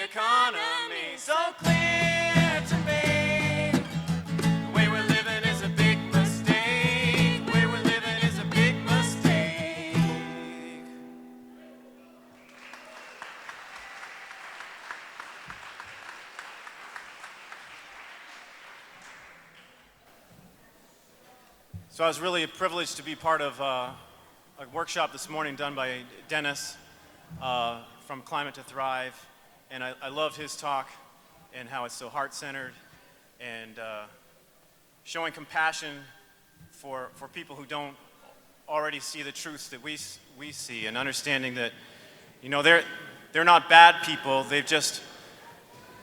economy. So clear to me, the way we're living is a big mistake. The way we're living is a big mistake. So I was really privileged to be part of a workshop this morning done by Dennis from Climate to Thrive, and I loved his talk and how it's so heart-centered and showing compassion for people who don't already see the truths that we see, and understanding that, you know, they're not bad people. They've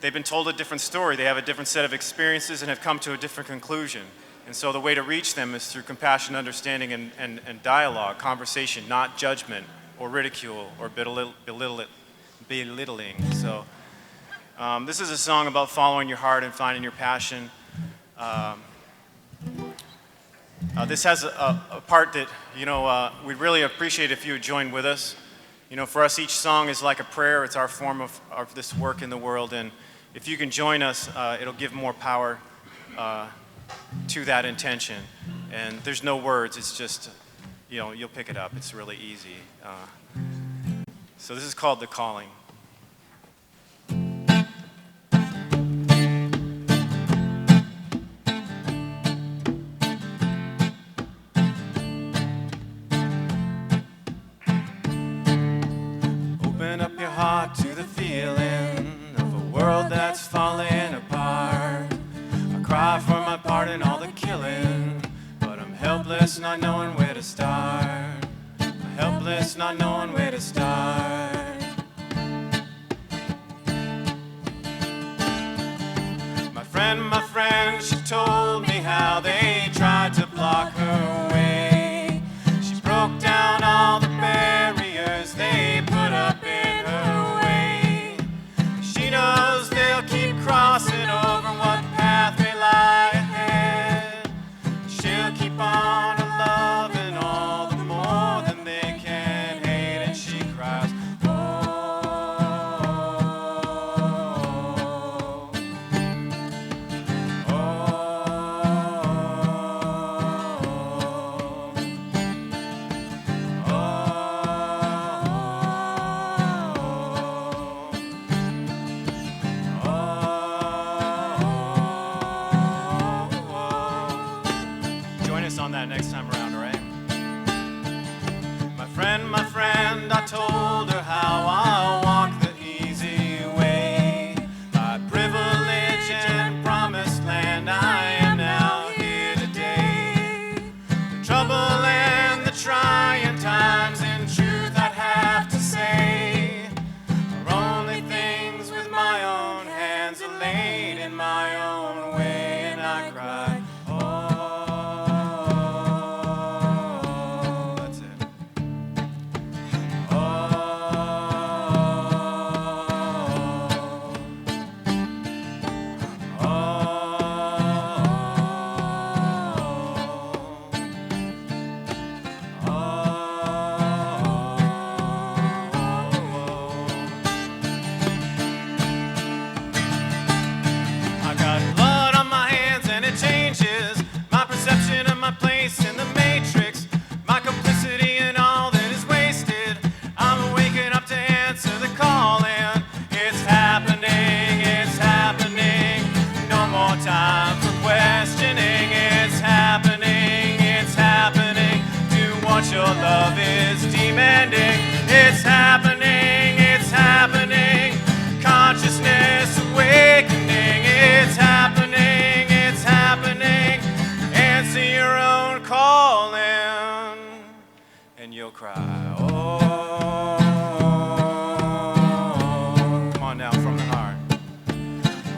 been told a different story. They have a different set of experiences and have come to a different conclusion. And so the way to reach them is through compassion, understanding, and dialogue, conversation, not judgment or ridicule or belittling. So this is a song about following your heart and finding your passion. This has a part that, you know, we'd really appreciate if you would join with us. You know, for us, each song is like a prayer. It's our form of this work in the world. And if you can join us, it'll give more power to that intention. And there's no words, it's just, you know, you'll pick it up. It's really easy. So this is called The Calling. Open up your heart to the feeling of a world that's falling apart. I cry for my part in all the killing, but I'm helpless, not knowing where to start. I'm helpless, not knowing where to start. My friend, she told me how they tried to block her way. She broke down all the barriers they put up in her way. She knows they'll keep crossing over what path may lie ahead. She'll keep on loving all the more than they can hate, and she cries, oh, oh, join us on that next time around, all right? My friend, I told her how I'll walk the easy way. By privilege and promised land, I am now here today. The trouble and the trying times, in truth I'd have to say, are only things with my own hands are laid in my own way. And I cry, oh, that's it. I got blood on my hands and it changes my perception of my place in the matrix, my complicity in all that is wasted. I'm waking up to answer the call, and it's happening, no more time for questioning. It's happening, do what your love is demanding. It's happening, consciousness awakening. It's happening, answer your own calling, and you'll cry, oh. Come on now, from the heart.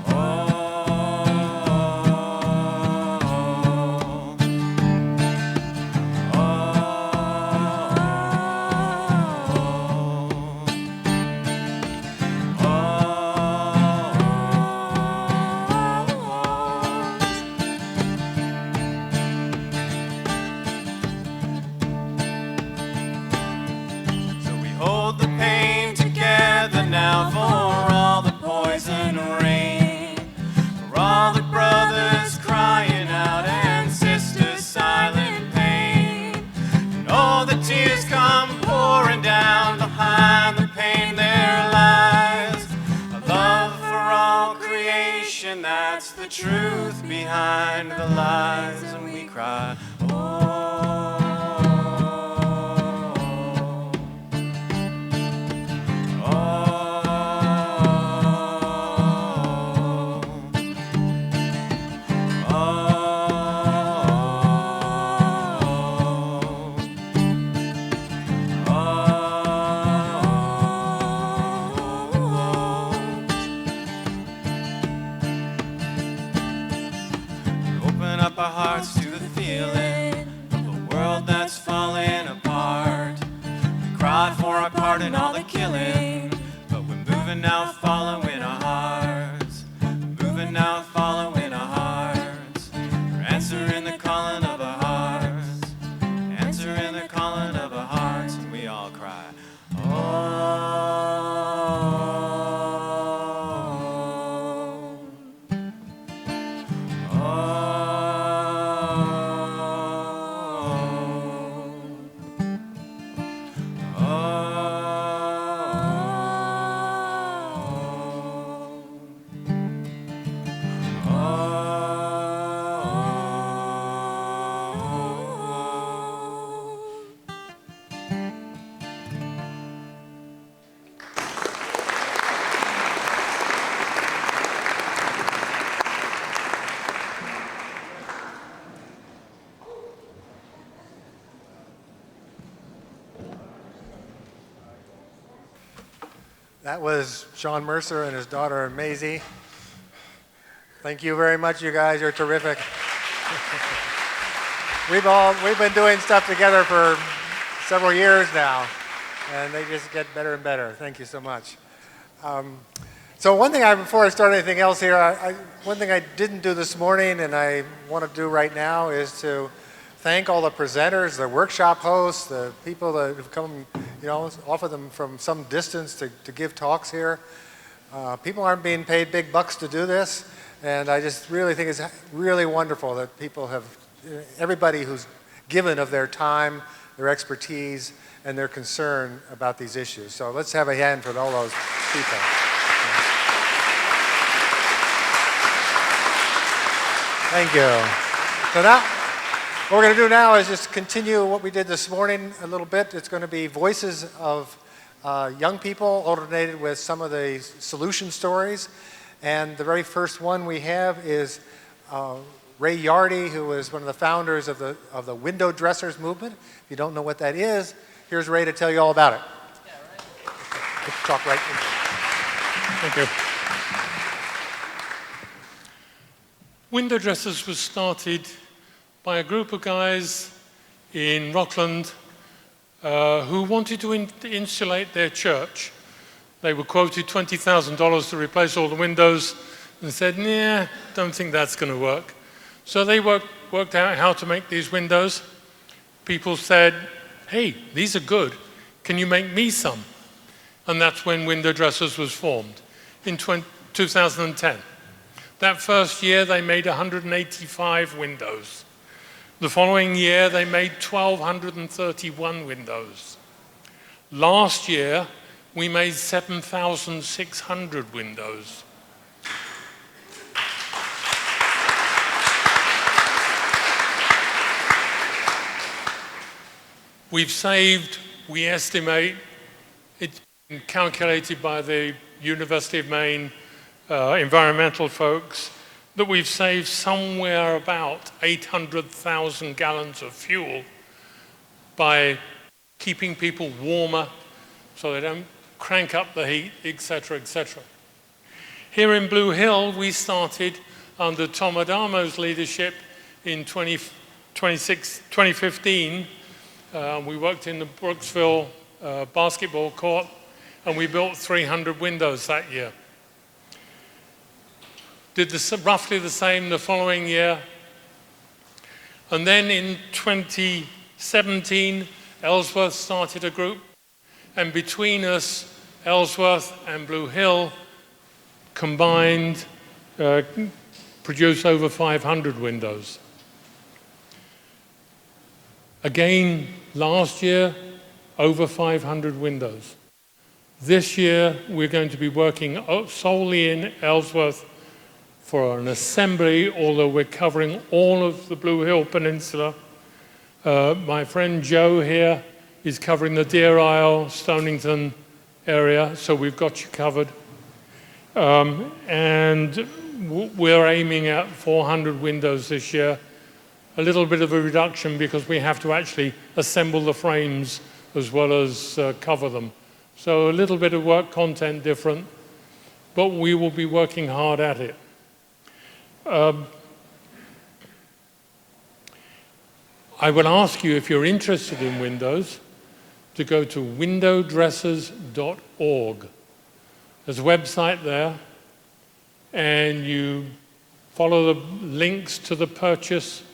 Oh, nation, that's the truth behind the lies, and we cry, oh. Our hearts to the feeling of a world that's falling apart. We cried for our part in all the killing, but we're moving now, following our hearts. Moving now, following our hearts. We're answering the calling of our hearts. Answering the calling of our hearts, and we all cry, oh. That was Sean Mercer and his daughter Maisie. Thank you very much, you guys. You're terrific. We've been doing stuff together for several years now, and they just get better and better. Thank you so much. So one thing, before I start anything else here, one thing I didn't do this morning and I want to do right now is to thank all the presenters, the workshop hosts, the people that have come, often them from some distance to give talks here. People aren't being paid big bucks to do this, and I just really think it's really wonderful that people have, everybody who's given of their time, their expertise, and their concern about these issues. So let's have a hand for all those people. Thank you. So now, what we're going to do now is just continue what we did this morning a little bit. It's going to be voices of young people alternated with some of the solution stories. And the very first one we have is Ray Yardy, who is one of the founders of the window dressers movement. If you don't know what that is, here's Ray to tell you all about it. Yeah, right. Let's talk right in. Thank you. Window dressers was started by a group of guys in Rockland who wanted to insulate their church. They were quoted $20,000 to replace all the windows and said, nah, don't think that's going to work. So they worked out how to make these windows. People said, hey, these are good. Can you make me some? And that's when Window Dressers was formed in 2010. That first year, they made 185 windows. The following year, they made 1,231 windows. Last year, we made 7,600 windows. We've saved, we estimate, it's been calculated by the University of Maine environmental folks, that we've saved somewhere about 800,000 gallons of fuel by keeping people warmer so they don't crank up the heat, etc., etc. Here in Blue Hill, we started under Tom Adamo's leadership in 2015. We worked in the Brooksville basketball court, and we built 300 windows that year. Did roughly the same the following year. And then in 2017, Ellsworth started a group, and between us, Ellsworth and Blue Hill combined produced over 500 windows. Again, last year, over 500 windows. This year, we're going to be working solely in Ellsworth for an assembly, although we're covering all of the Blue Hill Peninsula. My friend Joe here is covering the Deer Isle, Stonington area, so we've got you covered. And we're aiming at 400 windows this year. A little bit of a reduction because we have to actually assemble the frames as well as cover them. So a little bit of work content different, but we will be working hard at it. I would ask you, if you're interested in Windows, to go to windowdressers.org. There's a website there, and you follow the links to the purchase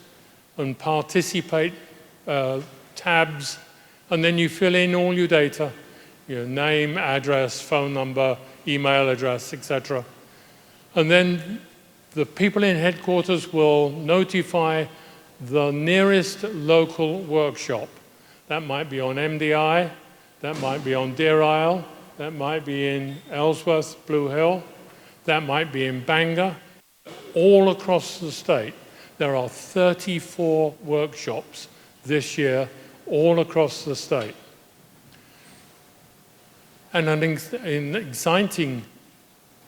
and participate tabs, and then you fill in all your data, your name, address, phone number, email address, etc. And then the people in headquarters will notify the nearest local workshop. That might be on MDI, that might be on Deer Isle, that might be in Ellsworth, Blue Hill, that might be in Bangor, all across the state. There are 34 workshops this year, all across the state. And an exciting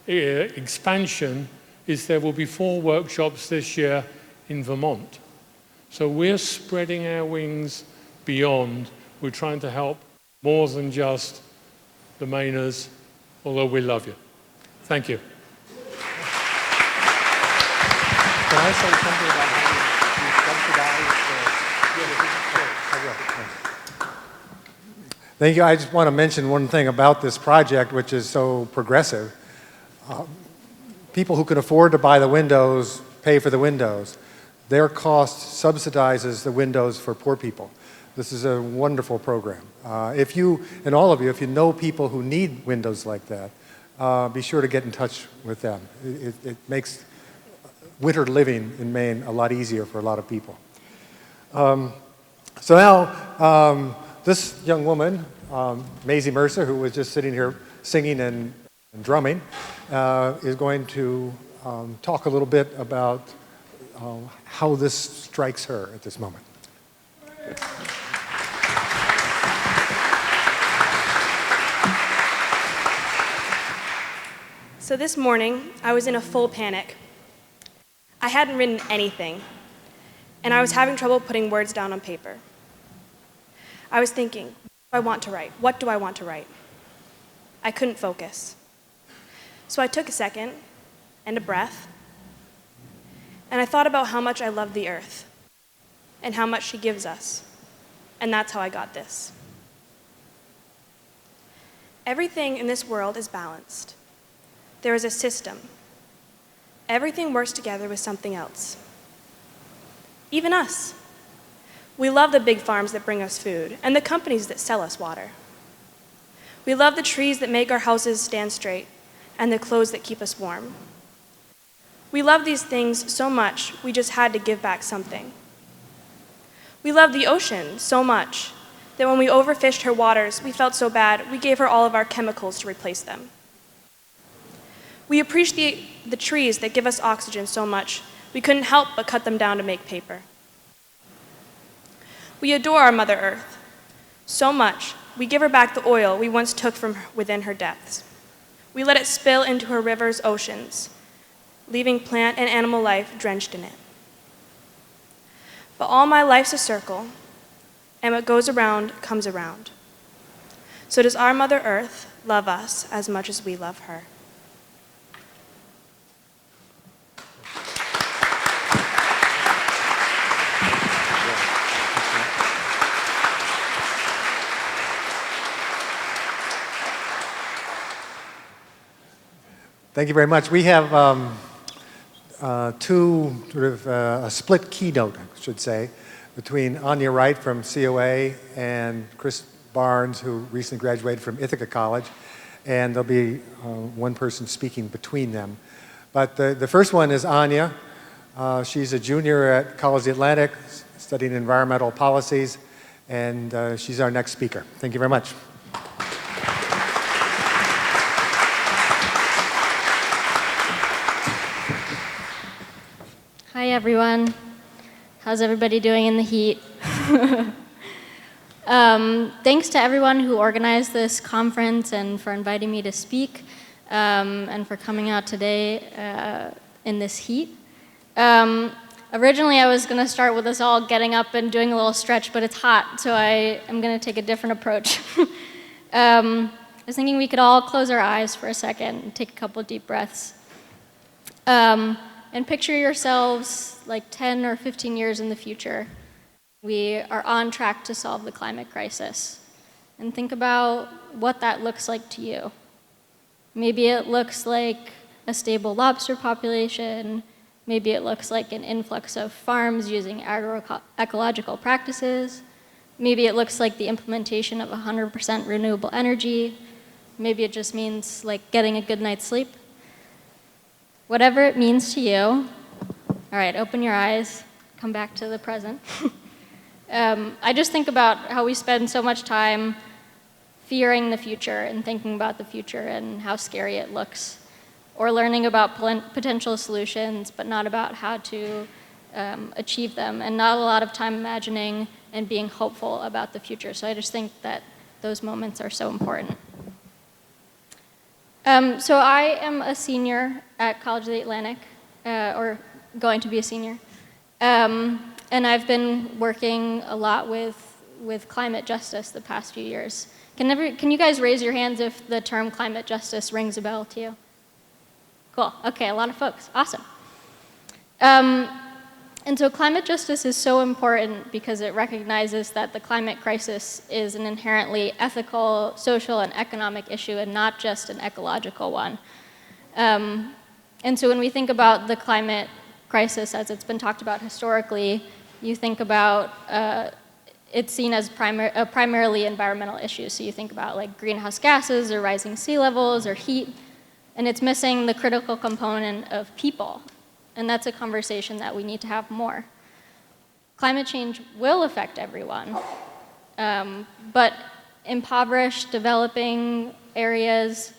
expansion is there will be 4 workshops this year in Vermont. So we're spreading our wings beyond. We're trying to help more than just the Mainers, although we love you. Thank you. Can I say something about how you subsidize? Thank you. I just want to mention one thing about this project, which is so progressive. People who can afford to buy the windows pay for the windows. Their cost subsidizes the windows for poor people. This is a wonderful program. If you, and all of you, if you know people who need windows like that, be sure to get in touch with them. It makes winter living in Maine a lot easier for a lot of people. So now, this young woman, Maisie Mercer, who was just sitting here singing and drumming, is going to talk a little bit about how this strikes her at this moment. So this morning, I was in a full panic. I hadn't written anything, and I was having trouble putting words down on paper. I was thinking, what do I want to write? What do I want to write? I couldn't focus. So I took a second and a breath, and I thought about how much I love the earth and how much she gives us, and that's how I got this. Everything in this world is balanced. There is a system. Everything works together with something else. Even us. We love the big farms that bring us food and the companies that sell us water. We love the trees that make our houses stand straight and the clothes that keep us warm. We love these things so much, we just had to give back something. We love the ocean so much that when we overfished her waters, we felt so bad, we gave her all of our chemicals to replace them. We appreciate the trees that give us oxygen so much, we couldn't help but cut them down to make paper. We adore our Mother Earth so much, we give her back the oil we once took from within her depths. We let it spill into her rivers, oceans, leaving plant and animal life drenched in it. But all my life's a circle, and what goes around comes around. So does our Mother Earth love us as much as we love her? Thank you very much. We have a split keynote, I should say, between Anya Wright from COA and Chris Barnes, who recently graduated from Ithaca College, and there'll be one person speaking between them. But the first one is Anya. She's a junior at College of the Atlantic, studying environmental policies, and she's our next speaker. Thank you very much. Hi, everyone. How's everybody doing in the heat? Thanks to everyone who organized this conference and for inviting me to speak and for coming out today in this heat. Originally, I was going to start with us all getting up and doing a little stretch, but it's hot, so I am going to take a different approach. I was thinking we could all close our eyes for a second and take a couple deep breaths. And picture yourselves like 10 or 15 years in the future. We are on track to solve the climate crisis. And think about what that looks like to you. Maybe it looks like a stable lobster population. Maybe it looks like an influx of farms using agroecological practices. Maybe it looks like the implementation of 100% renewable energy. Maybe it just means like getting a good night's sleep. Whatever it means to you, all right, open your eyes, come back to the present. I just think about how we spend so much time fearing the future and thinking about the future and how scary it looks, or learning about potential solutions, but not about how to achieve them, and not a lot of time imagining and being hopeful about the future. So I just think that those moments are so important. So I am a senior at College of the Atlantic, or going to be a senior. And I've been working a lot with climate justice the past few years. Can you guys raise your hands if the term climate justice rings a bell to you? Cool, okay, a lot of folks, awesome. And so climate justice is so important because it recognizes that the climate crisis is an inherently ethical, social, and economic issue and not just an ecological one. And so when we think about the climate crisis as it's been talked about historically, you think about it's seen as a primarily environmental issue. So you think about like greenhouse gases or rising sea levels or heat, and it's missing the critical component of people. And that's a conversation that we need to have more. Climate change will affect everyone, but impoverished, developing areas,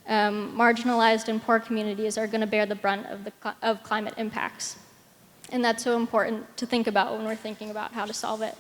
marginalized and poor communities are going to bear the brunt of climate impacts. And that's so important to think about when we're thinking about how to solve it.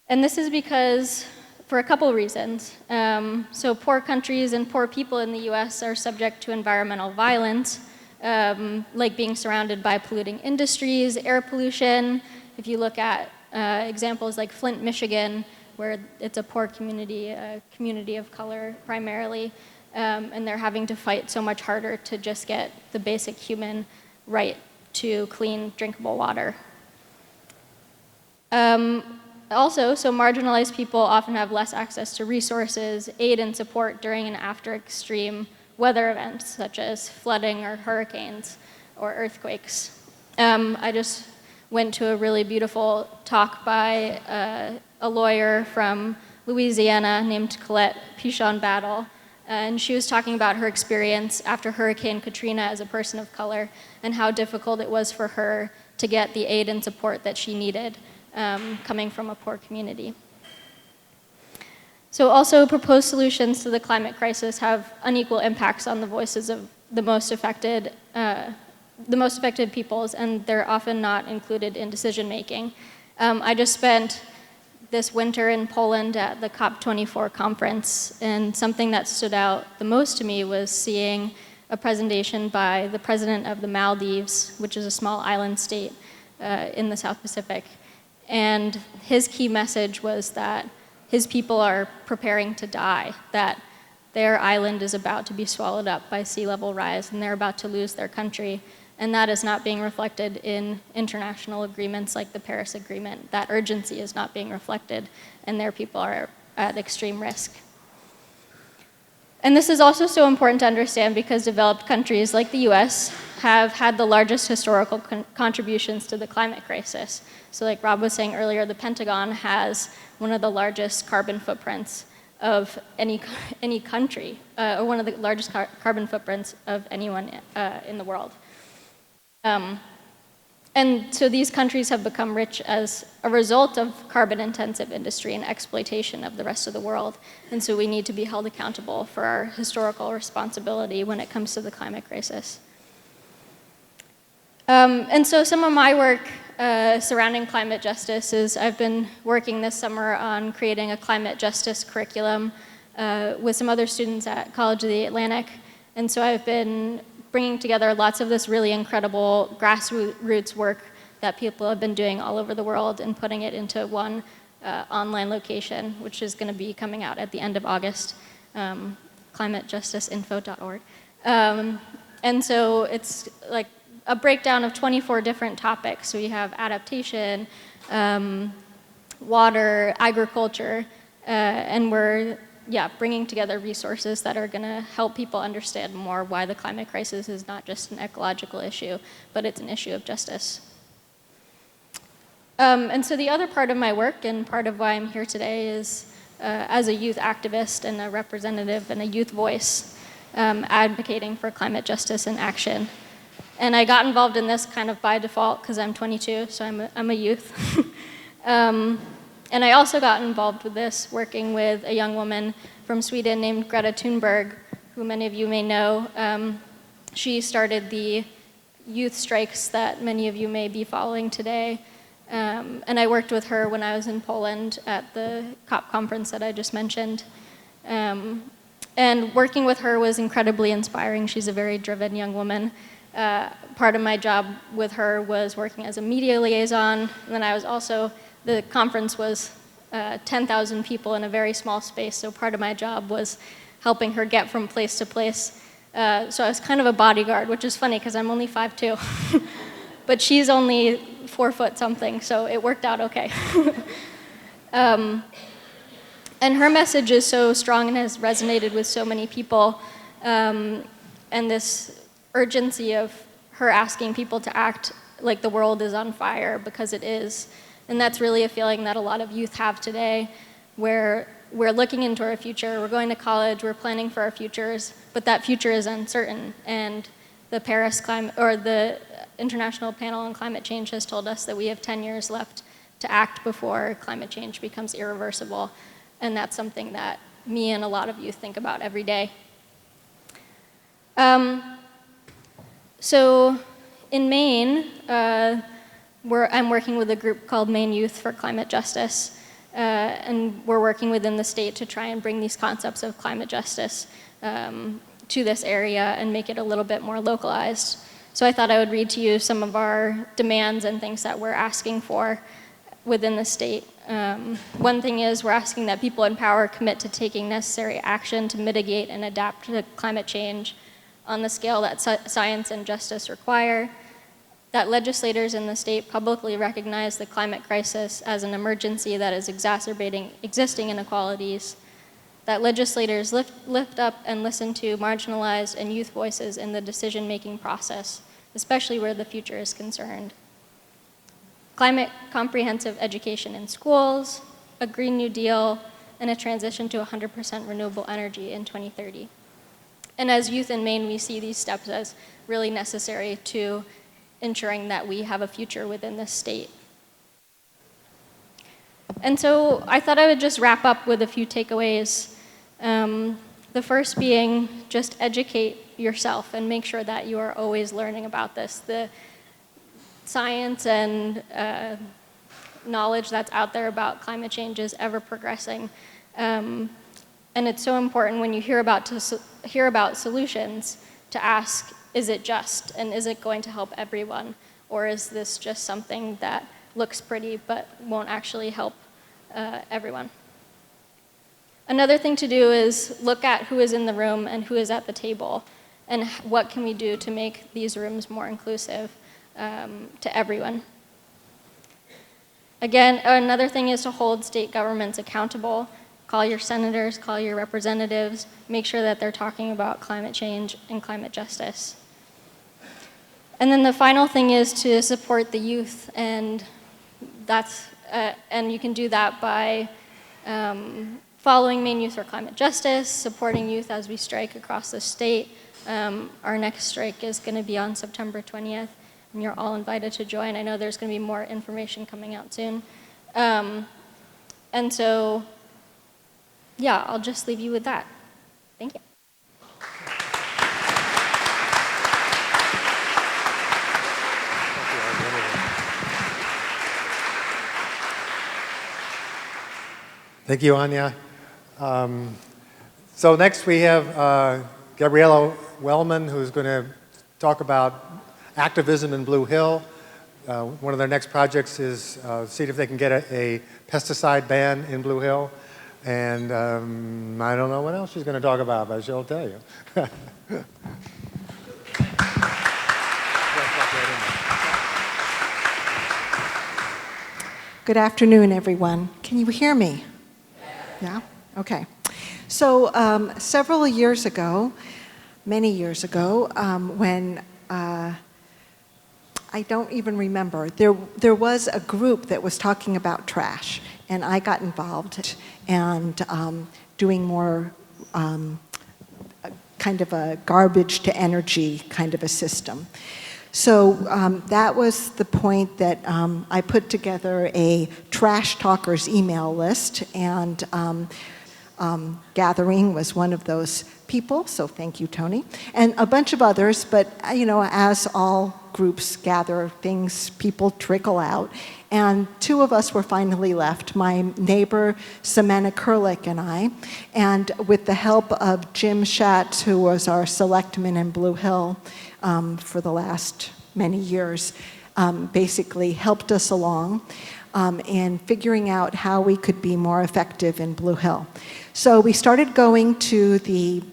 And this is because, for a couple reasons. So poor countries and poor people in the US are subject to environmental violence, like being surrounded by polluting industries, air pollution. If you look at examples like Flint, Michigan, where it's a poor community, a community of color primarily, and they're having to fight so much harder to just get the basic human right to clean, drinkable water. Also, so marginalized people often have less access to resources, aid, and support during and after extreme weather events such as flooding or hurricanes or earthquakes. I just went to a really beautiful talk by a lawyer from Louisiana named Colette Pichon-Battle, and she was talking about her experience after Hurricane Katrina as a person of color and how difficult it was for her to get the aid and support that she needed coming from a poor community. So also proposed solutions to the climate crisis have unequal impacts on the voices of the most affected peoples, and they're often not included in decision making. I just spent this winter in Poland at the COP24 conference, and something that stood out the most to me was seeing a presentation by the president of the Maldives, which is a small island state in the South Pacific. And his key message was that his people are preparing to die, that their island is about to be swallowed up by sea level rise and they're about to lose their country. And that is not being reflected in international agreements like the Paris Agreement. That urgency is not being reflected, and their people are at extreme risk. And this is also so important to understand because developed countries like the US have had the largest historical contributions to the climate crisis. So like Rob was saying earlier, the Pentagon has one of the largest carbon footprints of any country, or one of the largest carbon footprints of anyone in the world. And so these countries have become rich as a result of carbon-intensive industry and exploitation of the rest of the world. And so we need to be held accountable for our historical responsibility when it comes to the climate crisis. And so some of my work surrounding climate justice is I've been working this summer on creating a climate justice curriculum with some other students at College of the Atlantic. And so I've been bringing together lots of this really incredible grassroots work that people have been doing all over the world and putting it into one online location, which is going to be coming out at the end of August, climatejusticeinfo.org. And so it's like a breakdown of 24 different topics. So we have adaptation, water, agriculture, and we're bringing together resources that are going to help people understand more why the climate crisis is not just an ecological issue, but it's an issue of justice. And so the other part of my work and part of why I'm here today is as a youth activist and a representative and a youth voice advocating for climate justice and action. And I got involved in this kind of by default because I'm 22, so I'm a youth. And I also got involved with this working with a young woman from Sweden named Greta Thunberg, who many of you may know. She started the youth strikes that many of you may be following today. And I worked with her when I was in Poland at the COP conference that I just mentioned. And working with her was incredibly inspiring. She's a very driven young woman. Part of my job with her was working as a media liaison. And then I was also, the conference was 10,000 people in a very small space, so part of my job was helping her get from place to place. So I was kind of a bodyguard, which is funny because I'm only 5'2". But she's only 4 foot something, so it worked out okay. And her message is so strong and has resonated with so many people. And this urgency of her asking people to act like the world is on fire, because it is. And that's really a feeling that a lot of youth have today, where we're looking into our future, we're going to college, we're planning for our futures, but that future is uncertain. And the Paris climate, or the International Panel on Climate Change has told us that we have 10 years left to act before climate change becomes irreversible. And that's something that me and a lot of youth think about every day. So in Maine, I'm working with a group called Maine Youth for Climate Justice. And we're working within the state to try and bring these concepts of climate justice to this area and make it a little bit more localized. So I thought I would read to you some of our demands and things that we're asking for within the state. One thing is we're asking that people in power commit to taking necessary action to mitigate and adapt to climate change on the scale that science and justice require, that legislators in the state publicly recognize the climate crisis as an emergency that is exacerbating existing inequalities, that legislators lift up and listen to marginalized and youth voices in the decision-making process, especially where the future is concerned. Climate comprehensive education in schools, a Green New Deal, and a transition to 100% renewable energy in 2030. And as youth in Maine, we see these steps as really necessary to ensuring that we have a future within this state. And so I thought I would just wrap up with a few takeaways. The first being just educate yourself and make sure that you are always learning about this. The science and knowledge that's out there about climate change is ever progressing. And it's so important when you hear about solutions to ask, is it just, and is it going to help everyone? Or is this just something that looks pretty but won't actually help everyone? Another thing to do is look at who is in the room and who is at the table, and what can we do to make these rooms more inclusive to everyone. Again, another thing is to hold state governments accountable. Call your senators, call your representatives, make sure that they're talking about climate change and climate justice. And then the final thing is to support the youth, and and you can do that by following Maine Youth for Climate Justice, supporting youth as we strike across the state. Our next strike is going to be on September 20th, and you're all invited to join. I know there's going to be more information coming out soon. And so, yeah, I'll just leave you with that. Thank you. Thank you, Anya. So next we have Gabriella Wellman, who's going to talk about activism in Blue Hill. One of their next projects is see if they can get a pesticide ban in Blue Hill. And I don't know what else she's going to talk about, but she'll tell you. Good afternoon, everyone. Can you hear me? Yeah? Okay. So several years ago, many years ago, when I don't even remember, there was a group that was talking about trash, and I got involved and doing more kind of a garbage to energy kind of a system. So that was the point that I put together a trash talkers email list, and Gathering was one of those people, so thank you, Tony, and a bunch of others, but you know, as all groups gather, people trickle out, and two of us were finally left, my neighbor Samantha Kurlick and I, and with the help of Jim Schatz, who was our selectman in Blue Hill for the last many years, basically helped us along in figuring out how we could be more effective in Blue Hill. So we started going to the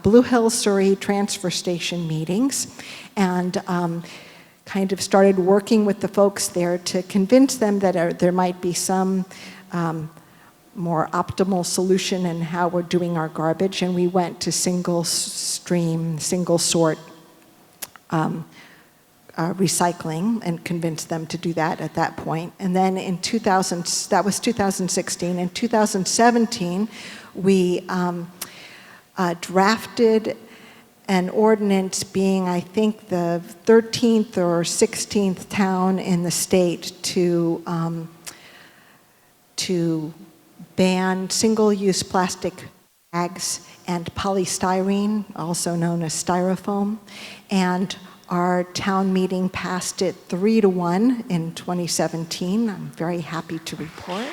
Blue Hill Surrey transfer station meetings and kind of started working with the folks there to convince them that there might be some more optimal solution in how we're doing our garbage. And we went to single stream, single sort recycling and convinced them to do that at that point. And then in 2016. In 2017, we drafted an ordinance being, I think, the 13th or 16th town in the state to ban single-use plastic bags and polystyrene, also known as styrofoam. And our town meeting passed it 3-1 in 2017. I'm very happy to report.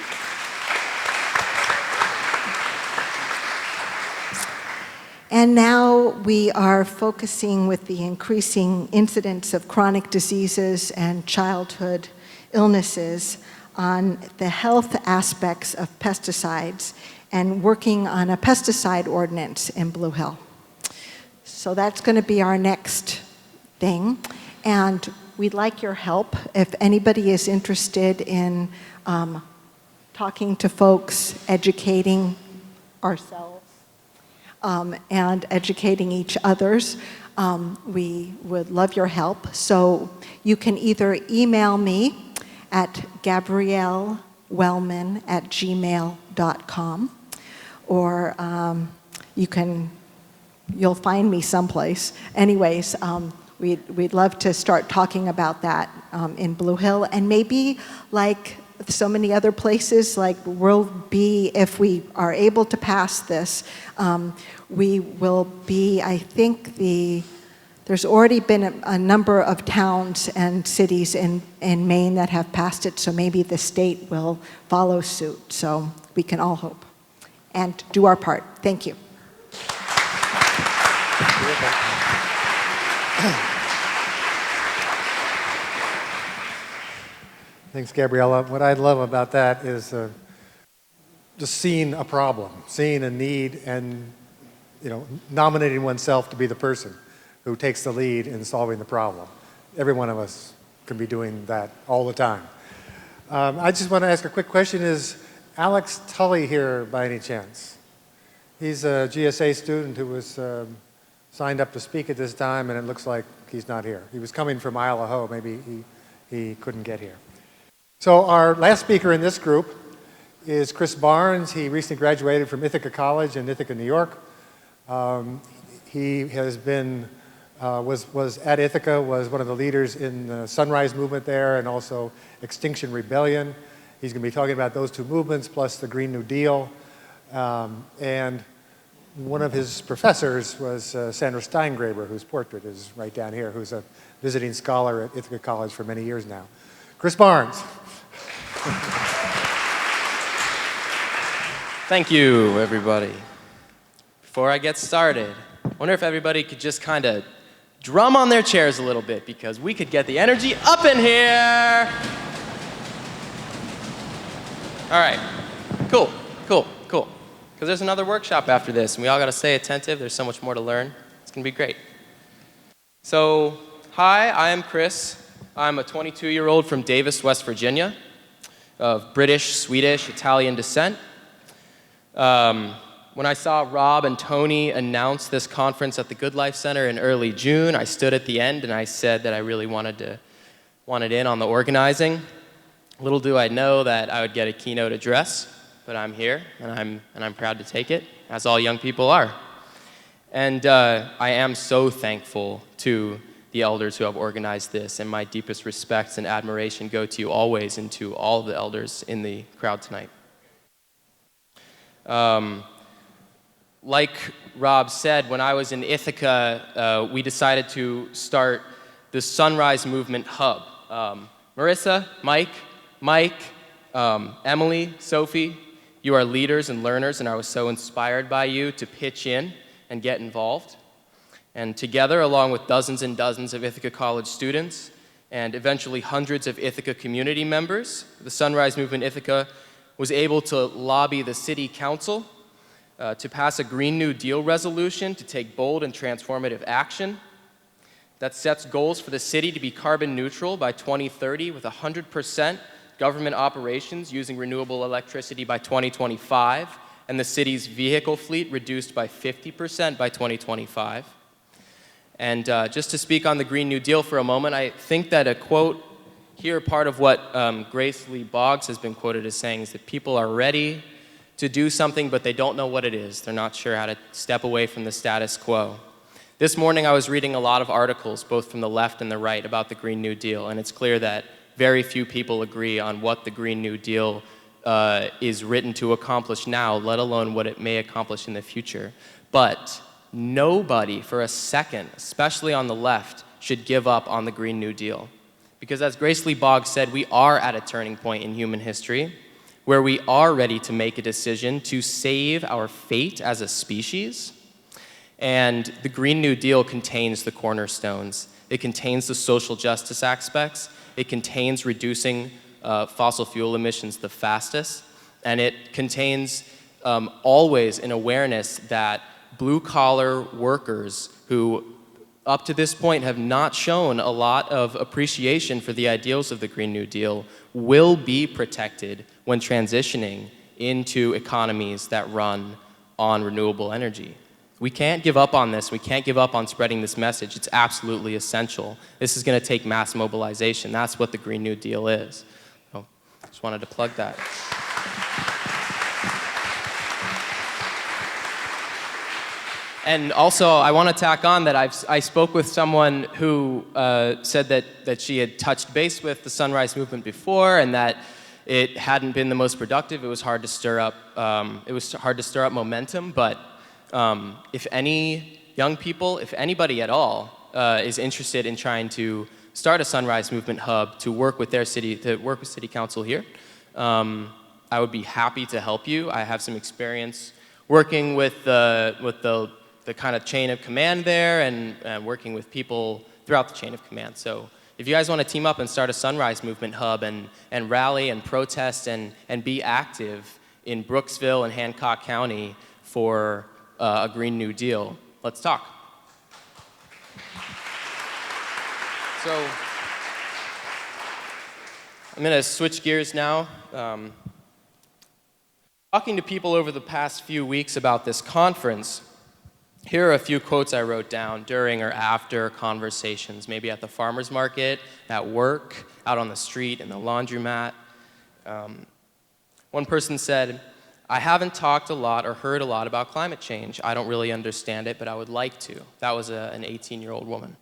And now we are focusing with the increasing incidence of chronic diseases and childhood illnesses on the health aspects of pesticides and working on a pesticide ordinance in Blue Hill. So that's going to be our next thing. And we'd like your help if anybody is interested in talking to folks, educating ourselves, and educating each others. We would love your help. So you can either email me at gabriellewellman@gmail.com, or you'll find me someplace. Anyways, we'd love to start talking about that in Blue Hill, and maybe like so many other places, like we'll be, if we are able to pass this, we will be, I think there's already been a number of towns and cities in Maine that have passed it, so maybe the state will follow suit. So we can all hope and do our part. Thank you. Thanks, Gabriella. What I love about that is just seeing a problem, seeing a need, and nominating oneself to be the person who takes the lead in solving the problem. Every one of us can be doing that all the time. I just want to ask a quick question. Is Alex Tully here by any chance? He's a GSA student who was signed up to speak at this time, and it looks like he's not here. He was coming from Isle of Ho. Maybe he couldn't get here. So our last speaker in this group is Chris Barnes. He recently graduated from Ithaca College in Ithaca, New York. He has been, was at Ithaca, was one of the leaders in the Sunrise Movement there and also Extinction Rebellion. He's going to be talking about those two movements plus the Green New Deal. And one of his professors was Sandra Steingraber, whose portrait is right down here, who's a visiting scholar at Ithaca College for many years now. Chris Barnes. Thank you, everybody. Before I get started, I wonder if everybody could just kind of drum on their chairs a little bit because we could get the energy up in here. All right, cool. Because there's another workshop after this, and we all got to stay attentive. There's so much more to learn. It's going to be great. So, hi, I am Chris. I'm a 22-year-old from Davis, West Virginia, of British, Swedish, Italian descent. When I saw Rob and Tony announce this conference at the Good Life Center in early June, I stood at the end and I said that I really wanted in on the organizing. Little do I know that I would get a keynote address, but I'm here and I'm proud to take it, as all young people are. And I am so thankful to the elders who have organized this, and my deepest respects and admiration go to you always and to all of the elders in the crowd tonight. Like Rob said, when I was in Ithaca, we decided to start the Sunrise Movement Hub. Marissa, Mike, Emily, Sophie, you are leaders and learners, and I was so inspired by you to pitch in and get involved. And together, along with dozens and dozens of Ithaca College students, and eventually hundreds of Ithaca community members, the Sunrise Movement Ithaca was able to lobby the city council to pass a Green New Deal resolution to take bold and transformative action that sets goals for the city to be carbon neutral by 2030 with 100% government operations using renewable electricity by 2025, and the city's vehicle fleet reduced by 50% by 2025. And just to speak on the Green New Deal for a moment, I think that a quote here, part of what Grace Lee Boggs has been quoted as saying is that people are ready to do something, but they don't know what it is. They're not sure how to step away from the status quo. This morning I was reading a lot of articles, both from the left and the right, about the Green New Deal, and it's clear that very few people agree on what the Green New Deal is written to accomplish now, let alone what it may accomplish in the future. But nobody for a second, especially on the left, should give up on the Green New Deal. Because as Grace Lee Boggs said, we are at a turning point in human history where we are ready to make a decision to save our fate as a species. And the Green New Deal contains the cornerstones. It contains the social justice aspects. It contains reducing fossil fuel emissions the fastest. And it contains always an awareness that blue-collar workers who up to this point have not shown a lot of appreciation for the ideals of the Green New Deal will be protected when transitioning into economies that run on renewable energy. We can't give up on this. We can't give up on spreading this message. It's absolutely essential. This is going to take mass mobilization. That's what the Green New Deal is. So, just wanted to plug that. And also, I want to tack on that I spoke with someone who said that she had touched base with the Sunrise Movement before, and that it hadn't been the most productive. It was hard to stir up. Momentum. But if any young people, if anybody at all, is interested in trying to start a Sunrise Movement hub to work with city council here, I would be happy to help you. I have some experience working with the kind of chain of command there and working with people throughout the chain of command. So if you guys want to team up and start a Sunrise Movement hub and rally and protest and be active in Brooksville and Hancock County for a Green New Deal, let's talk. So I'm going to switch gears now. Talking to people over the past few weeks about this conference, here are a few quotes I wrote down during or after conversations, maybe at the farmer's market, at work, out on the street, in the laundromat. One person said, "I haven't talked a lot or heard a lot about climate change. I don't really understand it, but I would like to." That was an 18-year-old woman.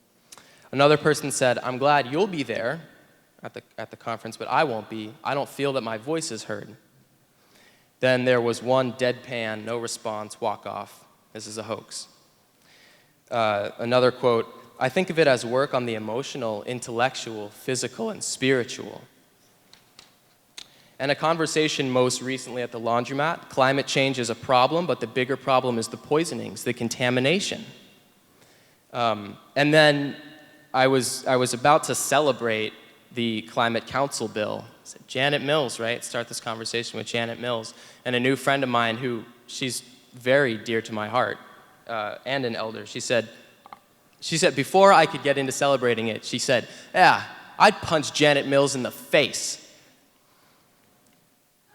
Another person said, "I'm glad you'll be there at the conference, but I won't be. I don't feel that my voice is heard." Then there was one deadpan, no response, walk off. This is a hoax. Another quote, "I think of it as work on the emotional, intellectual, physical, and spiritual." And a conversation most recently at the laundromat, climate change is a problem, but the bigger problem is the poisonings, the contamination. And then I was about to celebrate the Climate Council bill. I said, Janet Mills, right? Start this conversation with Janet Mills. And a new friend of mine who, she's very dear to my heart, and an elder, she said, before I could get into celebrating it, she said, yeah, I'd punch Janet Mills in the face.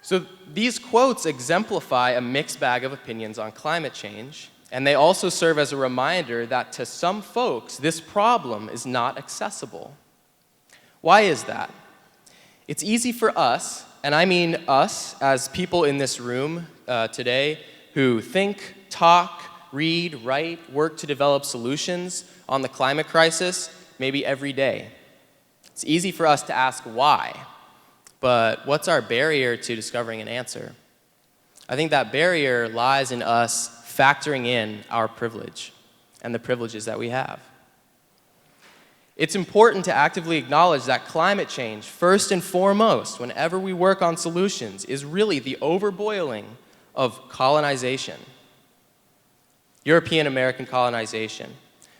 So these quotes exemplify a mixed bag of opinions on climate change, and they also serve as a reminder that to some folks, this problem is not accessible. Why is that? It's easy for us, and I mean us as people in this room today who think, talk, read, write, work to develop solutions on the climate crisis maybe every day. It's easy for us to ask why. But what's our barrier to discovering an answer? I think that barrier lies in us factoring in our privilege and the privileges that we have. It's important to actively acknowledge that climate change, first and foremost, whenever we work on solutions, is really the overboiling of colonization. European American colonization.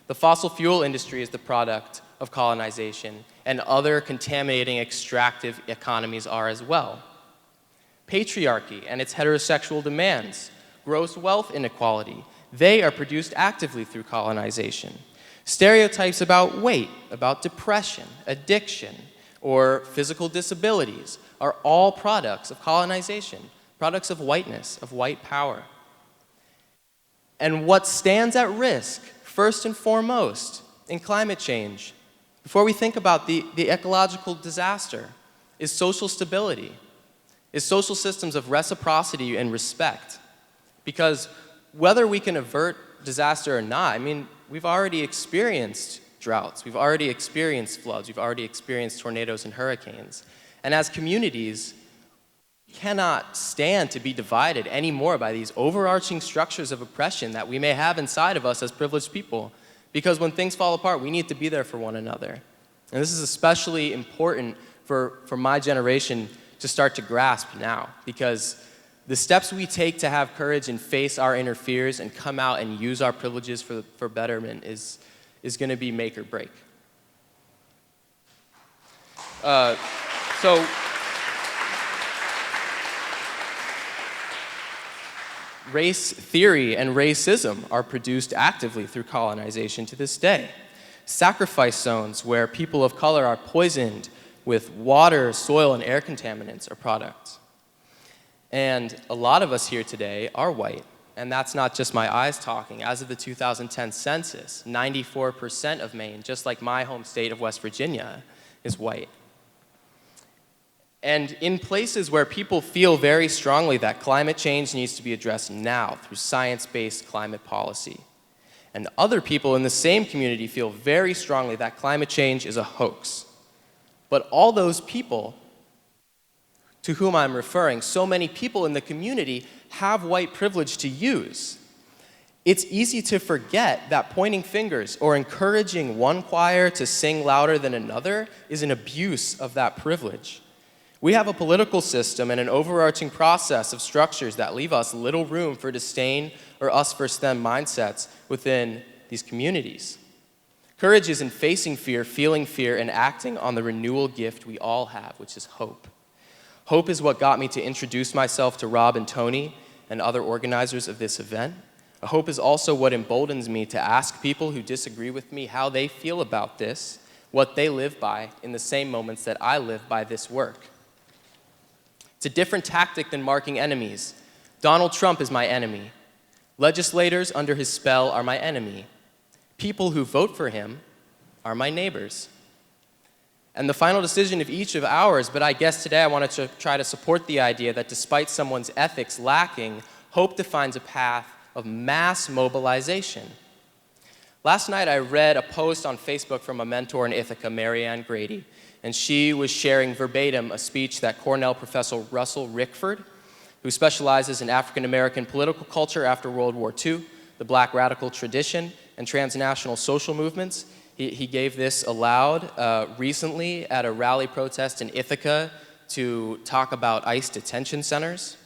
The fossil fuel industry is the product of colonization, and other contaminating extractive economies are as well. Patriarchy and its heterosexual demands, gross wealth inequality, they are produced actively through colonization. Stereotypes about weight, about depression, addiction, or physical disabilities are all products of colonization, products of whiteness, of white power. And what stands at risk, first and foremost, in climate change, before we think about the ecological disaster, is social stability, is social systems of reciprocity and respect. Because whether we can avert disaster or not, I mean, we've already experienced droughts, we've already experienced floods, we've already experienced tornadoes and hurricanes. And as communities, we cannot stand to be divided anymore by these overarching structures of oppression that we may have inside of us as privileged people. Because when things fall apart, we need to be there for one another. And this is especially important for my generation to start to grasp now, because the steps we take to have courage and face our inner fears and come out and use our privileges for betterment is going to be make or break. So race theory and racism are produced actively through colonization to this day. Sacrifice zones where people of color are poisoned with water, soil, and air contaminants are products. And a lot of us here today are white, and that's not just my eyes talking. As of the 2010 census, 94% of Maine, just like my home state of West Virginia, is white. And in places where people feel very strongly that climate change needs to be addressed now through science-based climate policy, and other people in the same community feel very strongly that climate change is a hoax. But all those people to whom I'm referring, so many people in the community have white privilege to use. It's easy to forget that pointing fingers or encouraging one choir to sing louder than another is an abuse of that privilege. We have a political system and an overarching process of structures that leave us little room for disdain or us versus them mindsets within these communities. Courage is in facing fear, feeling fear, and acting on the renewal gift we all have, which is hope. Hope is what got me to introduce myself to Rob and Tony and other organizers of this event. Hope is also what emboldens me to ask people who disagree with me how they feel about this, what they live by in the same moments that I live by this work. It's a different tactic than marking enemies. Donald Trump is my enemy. Legislators under his spell are my enemy. People who vote for him are my neighbors. And the final decision of each of ours, but I guess today I wanted to try to support the idea that despite someone's ethics lacking, hope defines a path of mass mobilization. Last night I read a post on Facebook from a mentor in Ithaca, Marianne Grady, and she was sharing verbatim a speech that Cornell professor Russell Rickford, who specializes in African American political culture after World War II, the Black radical tradition, and transnational social movements. He gave this aloud recently at a rally protest in Ithaca to talk about ICE detention centers.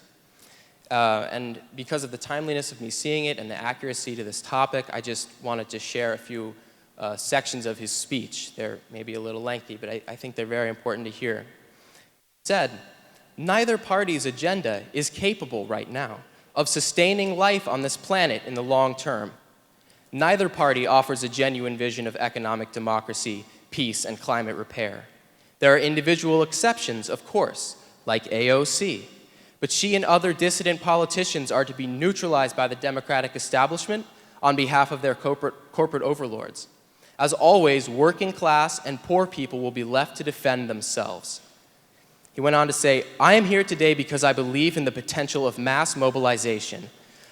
And because of the timeliness of me seeing it and the accuracy to this topic, I just wanted to share a few sections of his speech. They're maybe a little lengthy, but I think they're very important to hear. He said, "Neither party's agenda is capable right now of sustaining life on this planet in the long term. Neither party offers a genuine vision of economic democracy, peace, and climate repair. There are individual exceptions, of course, like AOC, but she and other dissident politicians are to be neutralized by the democratic establishment on behalf of their corporate overlords. As always, working class and poor people will be left to defend themselves." He went on to say, "I am here today because I believe in the potential of mass mobilization.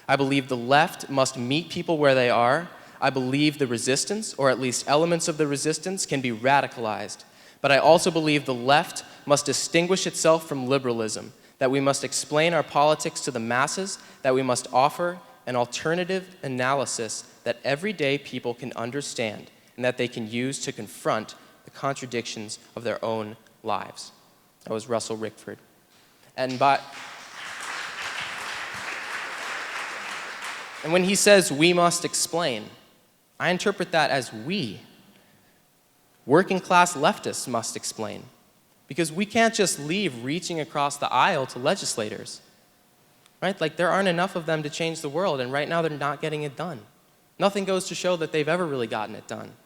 I believe the left must meet people where they are. I believe the resistance, or at least elements of the resistance, can be radicalized. But I also believe the left must distinguish itself from liberalism, that we must explain our politics to the masses, that we must offer an alternative analysis that everyday people can understand and that they can use to confront the contradictions of their own lives." That was Russell Rickford. And when he says we must explain, I interpret that as we, working class leftists, must explain. Because we can't just leave reaching across the aisle to legislators. Right? Like, there aren't enough of them to change the world, and right now they're not getting it done. Nothing goes to show that they've ever really gotten it done.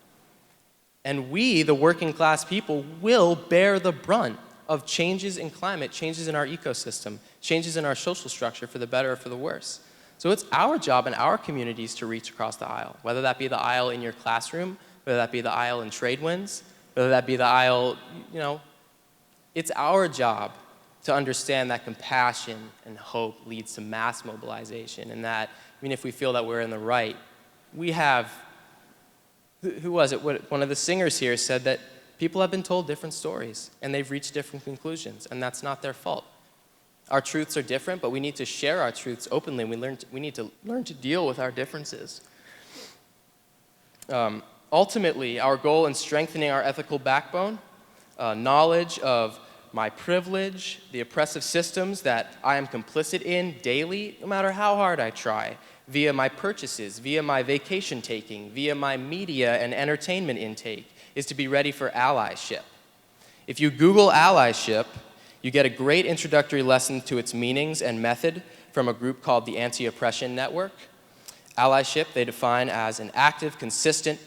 And we, the working class people, will bear the brunt of changes in climate, changes in our ecosystem, changes in our social structure for the better or for the worse. So it's our job in our communities to reach across the aisle, whether that be the aisle in your classroom, whether that be the aisle in trade winds, whether that be the aisle, it's our job to understand that compassion and hope leads to mass mobilization, and that, if we feel that we're in the right, we have, who was it? One of the singers here said that people have been told different stories, and they've reached different conclusions, and that's not their fault. Our truths are different, but we need to share our truths openly. We need to learn to deal with our differences. Ultimately, our goal in strengthening our ethical backbone, knowledge of my privilege, the oppressive systems that I am complicit in daily, no matter how hard I try, via my purchases, via my vacation taking, via my media and entertainment intake, is to be ready for allyship. If you Google allyship, you get a great introductory lesson to its meanings and method from a group called the Anti-Oppression Network. Allyship they define as an active, consistent,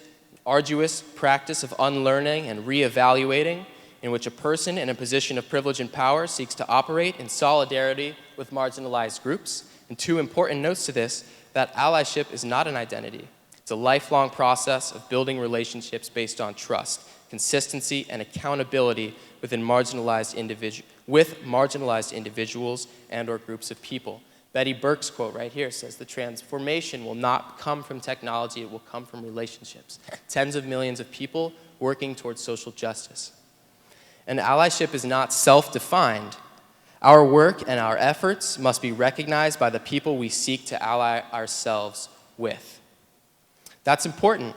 arduous practice of unlearning and reevaluating in which a person in a position of privilege and power seeks to operate in solidarity with marginalized groups. And two important notes to this, that allyship is not an identity. It's a lifelong process of building relationships based on trust, consistency, and accountability with marginalized individuals and or groups of people. Betty Burke's quote right here says, "The transformation will not come from technology, it will come from relationships." Tens of millions of people working towards social justice. And allyship is not self-defined. Our work and our efforts must be recognized by the people we seek to ally ourselves with. That's important.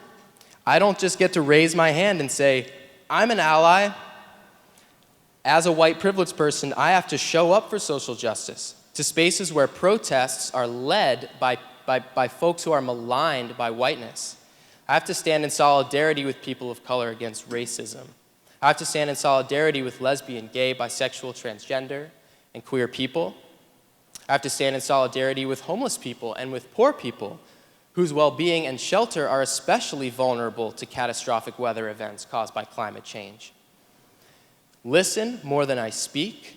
I don't just get to raise my hand and say, I'm an ally. As a white privileged person, I have to show up for social justice, to spaces where protests are led by folks who are maligned by whiteness. I have to stand in solidarity with people of color against racism. I have to stand in solidarity with lesbian, gay, bisexual, transgender, and queer people. I have to stand in solidarity with homeless people and with poor people whose well-being and shelter are especially vulnerable to catastrophic weather events caused by climate change. Listen more than I speak.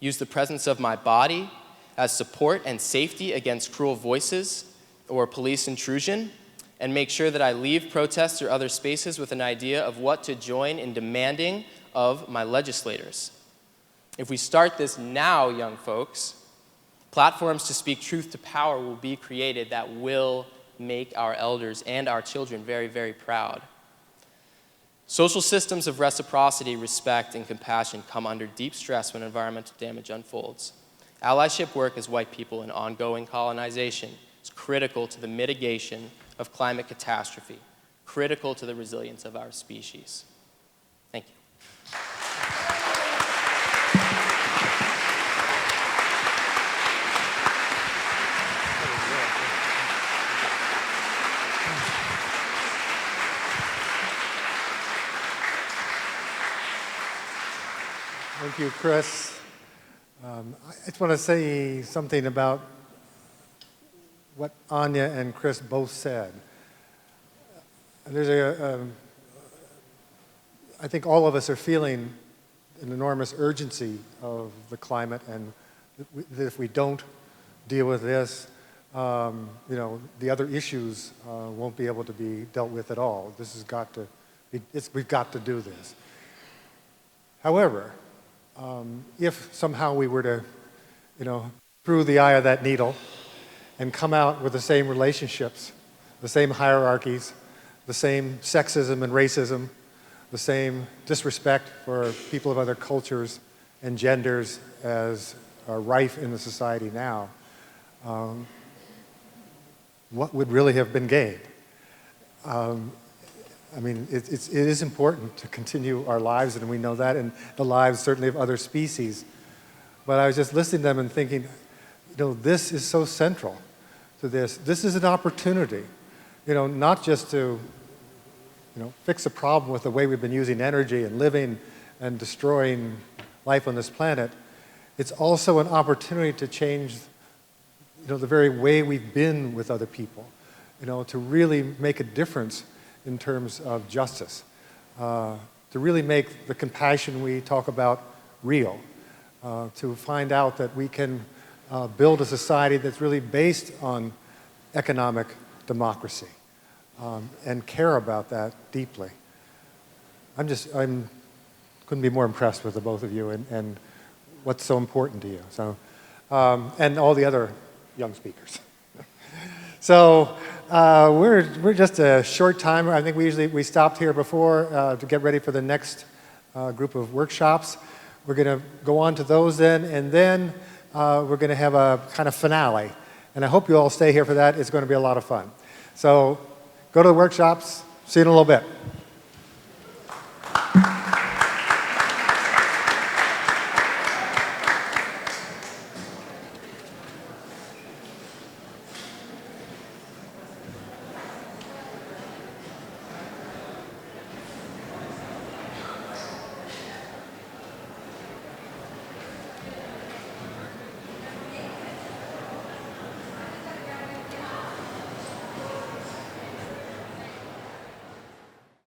Use the presence of my body as support and safety against cruel voices or police intrusion, and make sure that I leave protests or other spaces with an idea of what to join in demanding of my legislators. If we start this now, young folks, platforms to speak truth to power will be created that will make our elders and our children very, very proud. Social systems of reciprocity, respect, and compassion come under deep stress when environmental damage unfolds. Allyship work as white people in ongoing colonization is critical to the mitigation of climate catastrophe, critical to the resilience of our species. Thank you. Thank you, Chris. I just want to say something about what Anya and Chris both said. There's I think all of us are feeling an enormous urgency of the climate, and that if we don't deal with this, the other issues won't be able to be dealt with at all. This has got to, we've got to do this. However, if somehow we were to, through the eye of that needle and come out with the same relationships, the same hierarchies, the same sexism and racism, the same disrespect for people of other cultures and genders as are rife in the society now, what would really have been gained? I mean, it is important to continue our lives, and we know that, and the lives certainly of other species. But I was just listening to them and thinking, this is so central to this. This is an opportunity, not just to, fix a problem with the way we've been using energy and living and destroying life on this planet. It's also an opportunity to change, the very way we've been with other people, to really make a difference in terms of justice, to really make the compassion we talk about real, to find out that we can build a society that's really based on economic democracy, and care about that deeply. I couldn't be more impressed with the both of you and what's so important to you. So, and all the other young speakers. So we're just a short time. I think we stopped here before to get ready for the next group of workshops. We're going to go on to those then, and then we're going to have a kind of finale. And I hope you all stay here for that. It's going to be a lot of fun. So go to the workshops. See you in a little bit.